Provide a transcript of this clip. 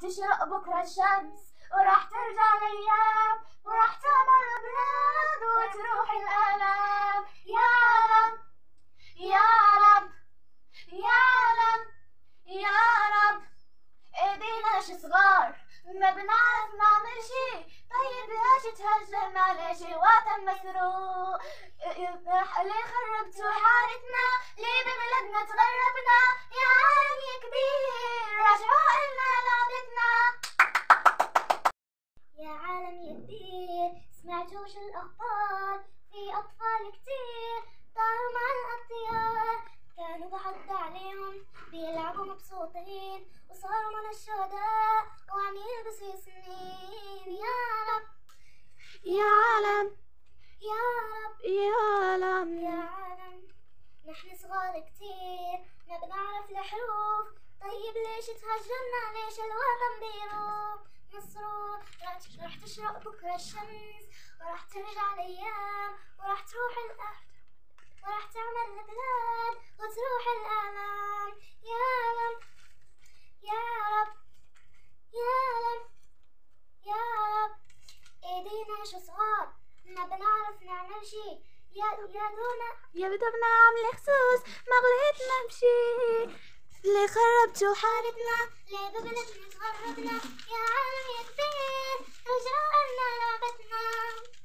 تشرق بكرة الشمس وراح ترجع الأيام وراح تمر البلاد وتروح الآلام. يا رب يا رب يا رب يا رب. ايدينا شي صغار ما بنعرف نعمل شي، طيب ليش تهجمنا؟ ليش الوطن مسروق؟ ليه خربتوا حارتنا؟ ليه ببلدنا تغربنا؟ يا عالم يا كبير رجعوا إلنا لعبتنا. يا عالم يا كبير سمعتوش الأخبار؟ في أطفال كتير طاروا مع الأطيار، كانوا بعد عليهم بيلعبوا مبسوطين وصاروا من الشهداء وعم يلبسوا سنين. يا رب يا عالم يا رب يا عالم يا عالم. نحن صغار كتير ما بنعرف الحروف، طيب ليش تهجمنا؟ ليش الوطن بيروح مصروف؟ راح تشرق بكرة الشمس وراح ترجع الأيام وراح تروح الأرض وراح تعمل البلاد وتروح الآلام. يا رب يا رب يا رب يا رب. ايدينا شو صغار ما بنعرف نعمل شي، يا دونا يا بدنا عامل خصوص ما غليتنا بشي، ليه خربتوا حارتنا؟ ليه ببلدنا تغربنا؟ يا عالم يا كبير رجعوا لنا لعبتنا.